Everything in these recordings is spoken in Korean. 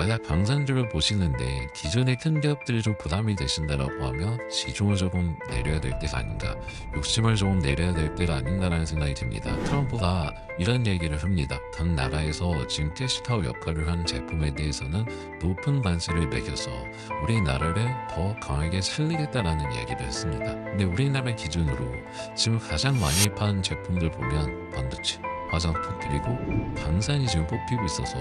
만약 방산주를 보시는데 기존의 큰 기업들이 좀 부담이 되신다라고 하면 시중을 조금 내려야 될 때가 아닌가, 욕심을 조금 내려야 될 때가 아닌가라는 생각이 듭니다. 트럼프가 이런 얘기를 합니다. 각 나라에서 지금 캐시카우 역할을 하는 제품에 대해서는 높은 관세를 매겨서 우리나라를 더 강하게 살리겠다라는 얘기를 했습니다. 근데 우리나라 기준으로 지금 가장 많이 파는 제품들 보면 반도체, 화장품 그리고 방산이 지금 뽑히고 있어서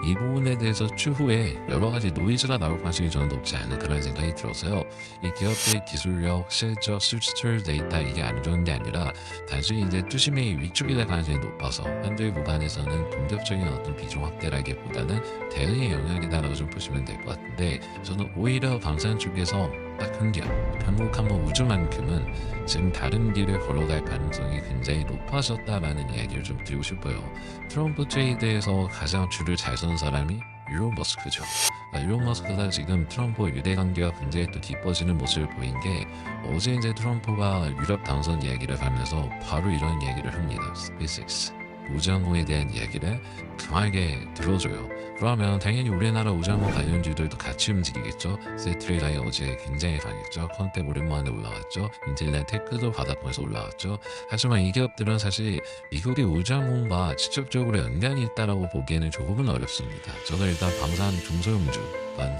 이 부분에 대해서 추후에 여러 가지 노이즈가 나올 가능성이 저는 높지 않은 그런 생각이 들어서요. 이 기업의 기술력, 실적, 수출 데이터 이게 안 좋은 게 아니라 단순히 이제 투심의 위축이 될 가능성이 높아서 현재 구간에서는 공격적인 어떤 비중 확대라기보다는 대응의 영역이다라고 좀 보시면 될 것 같은데, 저는 오히려 방산 쪽에서 딱 한 기업, 한국 한번 우주만큼은 지금 다른 길을 걸어갈 가능성이 굉장히 높아졌다라는 이야기를 좀 드리고 싶어요. 트럼프 트레이드에서 가장 줄을 잘 선 사람이 일론 머스크죠. 일론 머스크가 지금 트럼프 유대 관계가 굉장히 또 깊어지는 모습을 보인 게, 어제 이제 트럼프가 유럽 당선 이야기를 하면서 바로 이런 이야기를 합니다. 스페이스X 우주항공에 대한 이야기를 강하게 들어줘요. 그러면 당연히 우리나라 우주항공 관련주들도 같이 움직이겠죠. 세트레이라이 어제 굉장히 강했죠. 컨텍 오랜만에 올라왔죠. 인텔이나 테크도 바닥권에서 올라왔죠. 하지만 이 기업들은 사실 미국의 우주항공과 직접적으로 연관이 있다라고 보기에는 조금은 어렵습니다. 저는 일단 방산 중소형주,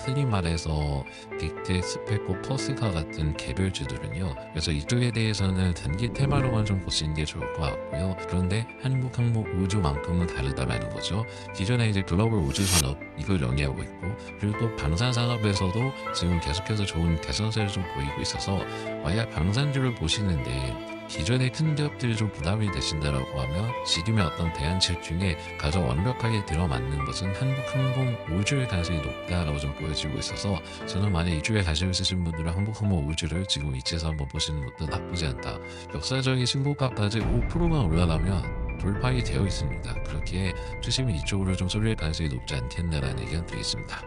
흔히 말해서 빅텍, 스페코, 퍼스카 같은 개별주들은요. 그래서 이쪽에 대해서는 단기 테마로만 좀 보시는 게 좋을 것 같고요. 그런데 한국 항공 우주만큼은 다르다라는 거죠. 기존에 이제 글로벌 우주 산업 이걸 영위하고 있고, 그리고 또 방산 산업에서도 지금 계속해서 좋은 개선세를 좀 보이고 있어서, 만약 방산주를 보시는데 기존의 큰 기업들이 좀 부담이 되신다라고 하면 지금의 어떤 대안책 중에 가장 완벽하게 들어맞는 것은 한국항공 우주의 가능성이 높다라고 좀 보여지고 있어서, 저는 만약 이쪽에 관심 있으신 분들은 한국항공 우주를 지금 위치에서 한번 보시는 것도 나쁘지 않다. 역사적인 신고가까지 5%만 올라가면 돌파이 되어 있습니다. 그렇기에 투심이 이쪽으로 좀 쏠릴 가능성이 높지 않겠나라는 의견 드리겠습니다.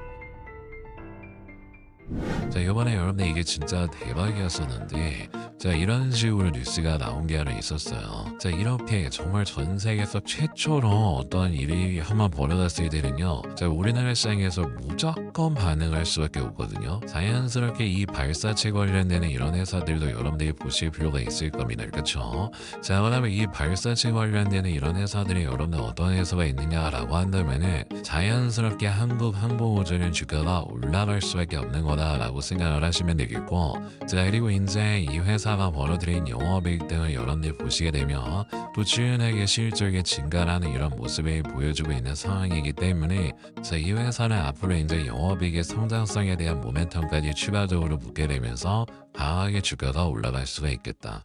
자, 이번에 여러분들 이게 진짜 대박이었었는데, 자, 이런 식으로 뉴스가 나온 게 하나 있었어요. 자, 이렇게 정말 전 세계에서 최초로 어떤 일이 한번 벌어졌을 때는요, 자, 우리나라 시장에서 무조건 반응할 수밖에 없거든요. 자연스럽게 이 발사체 관련되는 이런 회사들도 여러분들이 보실 필요가 있을 겁니다. 그렇죠? 자, 그다음에 이 발사체 관련되는 이런 회사들이 여러분들 어떤 회사가 있느냐라고 한다면은 자연스럽게 한국 항공우주는 주가가 올라갈 수밖에 없는 거다라고 생각을 하시면 되겠고, 자, 그리고 이제 이 회사가 벌어들인 영업이익 등을 여러분들이 보시게 되면 또 꾸준하게 실적이 증가하는 이런 모습을 보여주고 있는 상황이기 때문에, 자, 이 회사는 앞으로 이제 영업이익의 성장성에 대한 모멘텀까지 추가적으로 붙게 되면서 강하게 주가가 올라갈 수가 있겠다.